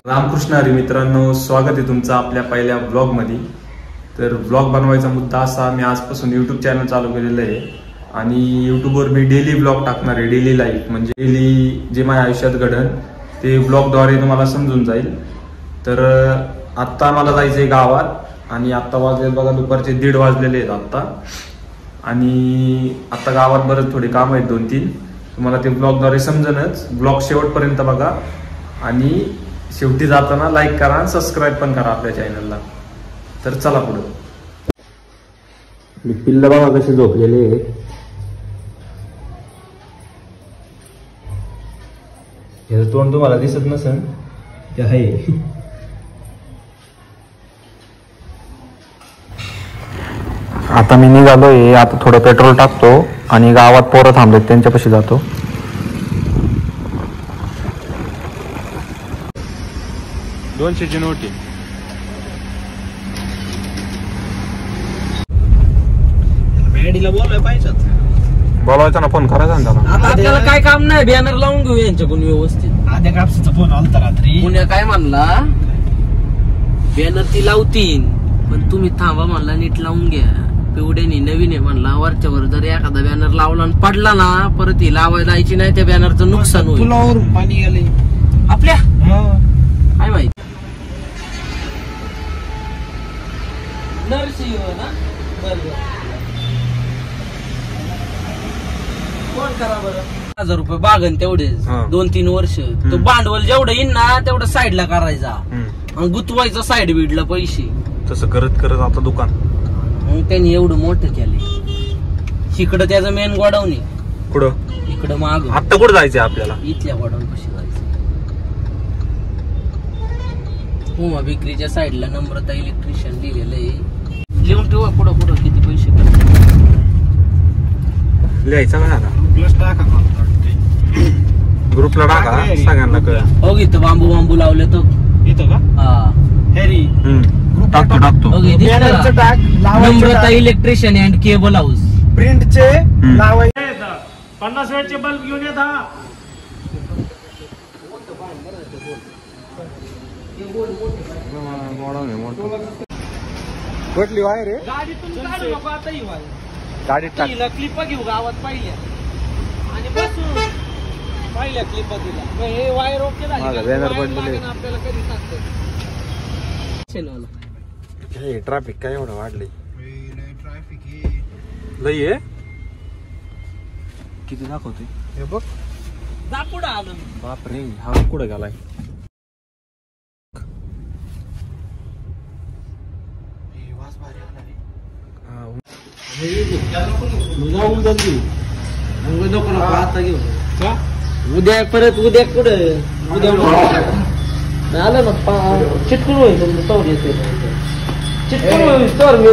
रामकृष्ण हरी मित्रांनो, स्वागत आहे तुमचं आपल्या पहिल्या व्लॉग मध्ये। तर व्लॉग बनवायचा मुद्दा असा, मी आजपासून YouTube चॅनल चालू केलेलं आहे आणि YouTubeवर मी डेली व्लॉग टाकणार आहे। डेली लाईफ म्हणजे डेली जे माझ्या आयुष्यात घडन ते व्लॉगद्वारे तुम्हाला समजून जाईल। तर आत्ता मला जायचंय गावात आणि आत्ता वाजले बघा दुपारचे 1:30 वाजलेले आहेत आत्ता। आणि आत्ता गावात बरेच थोडे काम आहेत 2-3, तुम्हाला ते ब्लॉगद्वारे समजणच। ब्लॉग शेवटपर्यंत बघा आणि शेवटी जाताना लाईक करा आणि सबस्क्राईब पण करा आपल्या चॅनलला। तर चला पुढे। पिल्ल बघा कसे झोपलेले आहेत। याचं तोंड तुम्हाला दिसत नसेल ते आहे। आता मी निघालोय, आता थोडं पेट्रोल टाकतो आणि गावात पोरं थांबलेत त्यांच्यापाशी जातो। दोनशेची नोटी मॅडीला बोलायला पाहिजे, बोलायचा ना, फोन करायचा ना त्याला। आता आपल्याला काय काम नाही, बॅनर लावून घेऊ यांच्याकडून व्यवस्थित। आद्या कापसाचा फोन आलता रात्री, पुण्या काय म्हणला बॅनर ती लावतीन पण तुम्ही थांबा म्हणला, नीट लावून घ्या। पिवड्यानी नवीन आहे म्हणला, वरच्यावर जर एखादा बॅनर लावला आणि पडला ना परत ही लावायला जायची नाही, त्या बॅनरचं नुकसान होईल। पुलावरून पाणी आले आपल्या, काय माहिती। नरसिंह ना, बरोबर कोण करा बरं। 1000 रुपये बागन तेवढेच 2-3 वर्ष, तो भांडवल जेवढं येईन ना तेवढं साईडला करायचा आणि गुतवायचं साईड बीडला पैसे। तसं करत करत आता दुकान त्यांनी एवढं मोठं केलंय। इकडं त्याचं मेन गोडाऊन आहे, कुठं इकडं माग। आता कुठं जायचंय आपल्याला? इथल्या गोडाऊन कशी जायचं? उमा बेकरीच्या साईडला नम्रता इलेक्ट्रिशियन लिहिलेलं आहे, लिहून ठेवा पुढं पुढं किती पैसे लिहायचा का आता? ग्रुपला टाका सगळ्यांना कळलं। हो इथं बांबू बांबू लावले तो इथं का? हा हेरी टाकतो। नम्रता इलेक्ट्रिशियन अँड केबल हाऊस, प्रिंटचे लावायचे 50 वेळचे बल्ब घेऊन येत। हा कुठली वायर रे? गाडीतून काढू नको आता ही वायर, गाडीत टाक। क्लिपा घेऊ गावात पहिल्या आणि बसून पहिल्या क्लिपा दिला, हे वायर ओके झाली। आपल्याला कधी सांगतो हे ट्रॅफिक काय एवढं वाढलंय? लई आहे किती दाखवते हे बघ। जा पुढं आलं, बापरे हा कुठं गेलाय? उद्या परत उद्या कुठं उद्या आलं ना चिटकून होईल तुमचं तोर येते, चिटकून होईल तोर मी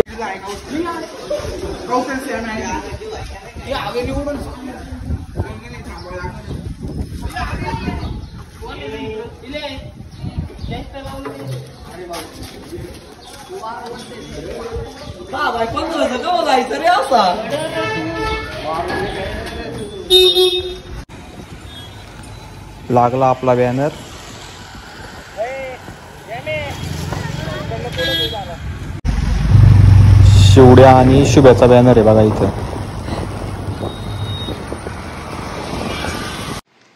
जायचं रे असा। लागला आपला बॅनर। शिवड्या आणि शुभ्याचा बॅनर आहे बघा इथं।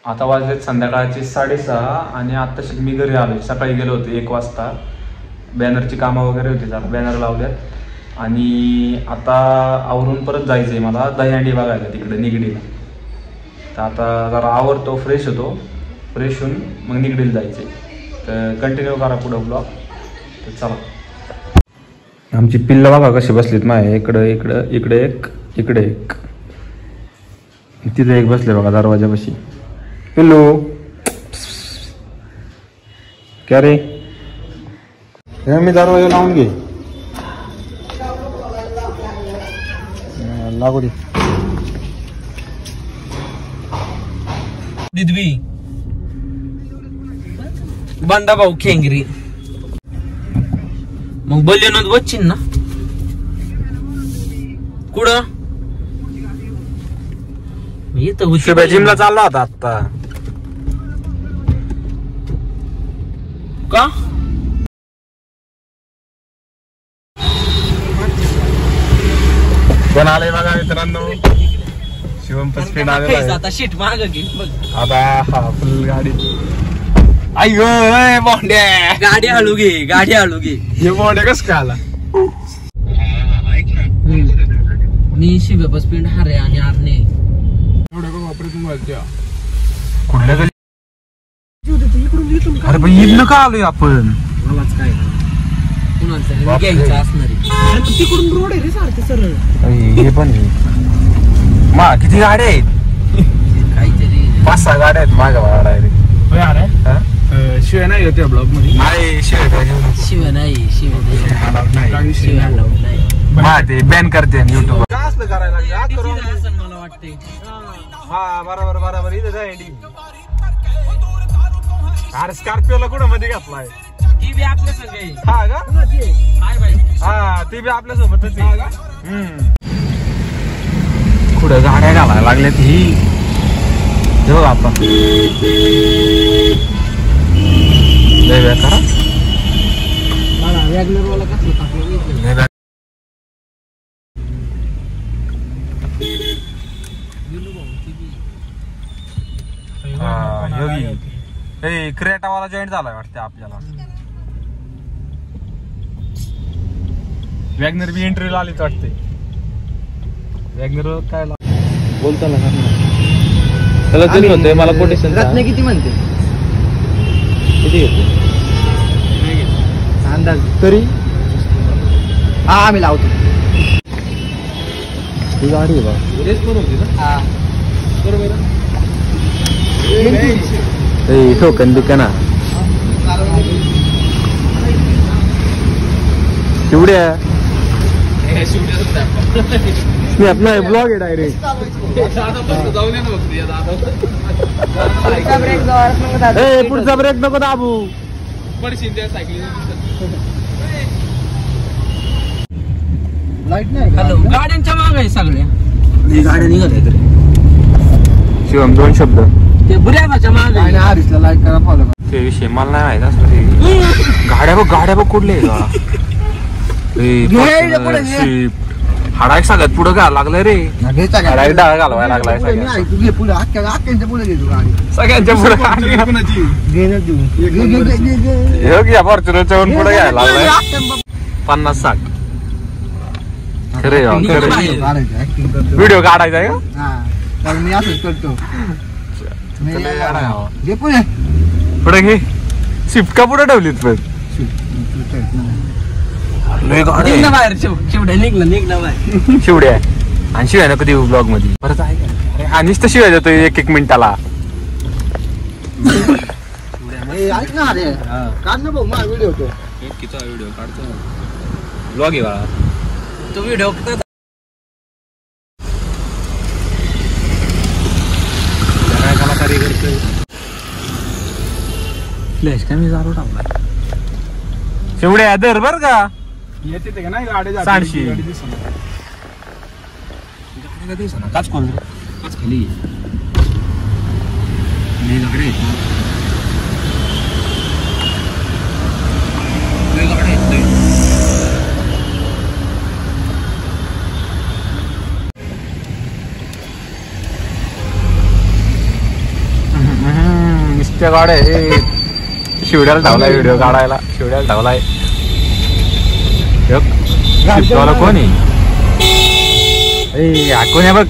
आता वाजलेत संध्याकाळचे 6:30 आणि आत्ताशी मी घरी आलोय। सकाळी गेलो होतो 1 वाजता, बॅनरची कामं वगैरे होती, जरा बॅनर लावल्यात आणि आता आवरून परत जायचंय मला दहीहंडी बघायला तिकडे निगडीला। तर आता जरा आवरतो, फ्रेश होतो, फ्रेश होऊन मग निगडीला जायचंय। तर कंटिन्यू करा पुढं ब्लॉग। तर चला। आमची पिल्लं बघा कशी बसलीत माझ्या इकडं इकडं, इकडे एक इकडे एक, तिथे एक बसले बघा दरवाजापाशी। पिल्लू क्या रे? मी दरवाजा लावून घे, लागू दे। बंडा भाऊ खेंगरी. मग बल्यनच बच्चीन ना कुठं इथं जिमला चालला होता आता का. पण आलंय बघा मित्रांनो, शिवम स्पीड आलेला आता शीट माग घे आता. हा फुल गाडी. अय्यो बोंड्या, गाडी हळू घे, गाडी हळू घे. हे बोंड्या कस काय आला. मी शिव स्पीड हारे आणि आरणे कुठल्या गली. अरे भाई इथनं का आलोय आपण. मलाच काय कुणाला घ्यायचं असणार तिकडून रोड आहे रे सारखं सरळ. हे पण मा किती गाड्या आहेत. काहीतरी 5-6 गाड्या आहेत माझ्या भाडा डायरेक्ट. शिवाय नाही होत्या ब्लॉक मध्ये. नाही शिव नाही, शिव नाही, शिव अलाउड नाही. ते बॅन करते युट्यूब. असलं करायला लागलं मला वाटतंय. हा बरोबर इथं जाईल. अरे स्कॉर्पिओला कुठं मध्ये घातलाय. ती बी आपल्या संग आहे. हा का. हाय बाई. हा ती बी आपल्या सोबतच आहे. कुठं गाड्या घालायला लागल्यात ही. हो आपण करा मला वॅगनर वाला कसलं टाकलं. क्रेटावाला जॉईंट झालाय वाटतं आपल्याला. वॅगनर बी एंट्रीला आलीच वाटते. वॅगनर काय बोलतो ना त्याला तेच म्हणतोय मला कोटेशन. रत्न किती म्हणते. किती घेतो अंदाज तरी. हा आम्ही लावतो. ही गाडी आहे बा. रेस पण होती ना. हा बरोबर. टोकन दुकाना शिवड्या. स्नॅप नाही ब्लॉग आहे डायरेक्ट. पुढचा ब्रेक नको दाबू. लाईट नाही. हॅलो गाड्यांच्या माग आहे सगळ्या गाड्या निघत. शिवम 2 शब्द. ते बुऱ्याच्या माग आहे. हरीशला लाईक करा, फॉलो करा. ते विषय मला नाही माहित असं. गाड्या बघ कुठले हाडा एक सगळ्यात पुढं घ्यायला लागलाय रे. डाळ घालवायला लागलाय सगळ्यांच्या पुढे. फॉर्च्युनरच्या पुढे घ्यायला लागलाय 50-60. खरे व्हिडिओ काढायचा आहे का. मी असंच करतो. पुढे घे. शिफ्ट का पुढे ठेवलीत पण. बाहेर निघलं बाहेर. शिवड्या आणि शिवाय ना कधी ब्लॉग मध्ये परत आहे. आणि शिवाय देतो 1-1 मिनिटाला. ऐक ना अरे काढ ना भाऊ माझा व्हिडिओ. तो व्हिडिओ काढतो ब्लॉग आहे बाळा. तो व्हिडिओ कलाकारी करतोय. फ्लॅश काय मी जालो टाकला. शिवड्या दर बर का. येते ते का नाही गाडी सांडशी. काच खोल काच खाली. नुसत्या गाड्या शिवड्याला धावलाय व्हिडिओ काढायला. शिवड्याला धावलाय. कोण आहे बघ.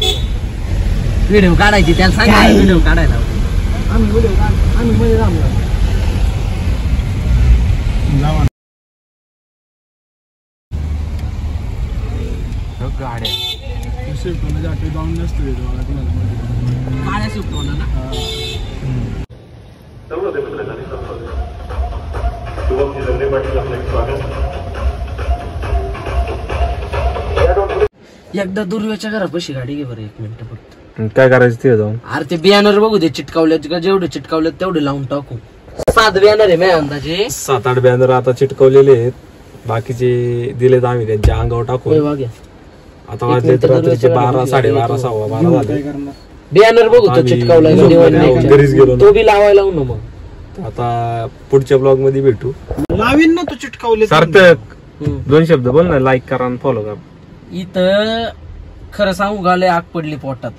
व्हिडिओ काढायची त्याला सांग. व्हिडिओ काढायला गाड्या काळ्या शिफ्ट होणार ना. एकदा दुर्व्याच्या घरापाशी गाडी घे बरं 1 मिनिट फक्त. काय करायचं ते जाऊन. अरे ते बियाणर बघू दे चिटकावल्यात का. जेवढे चिटकावल्यात तेवढे लावून टाकू. 7 बॅनर आहे माझ्या अंदाजे. 7-8 बॅनर आता चिटकवलेले आहेत. बाकीचे दिलेत आम्ही त्यांच्या अंगावर टाकून. आता वाजले तर रात्रीचे 12, 12:30, 12:15 झाले. बॅनर बघू तो चिटकवलाय घरीच गेलो तो बी लावायला लावू ना. मग आता पुढच्या ब्लॉग मध्ये भेटू. लावीन ना तू चिटकावले. सार्थक 2 शब्द बोल ना. लाईक करा आणि फॉलो करा. इथं खरं सांगू गाले आग पडली पोटात.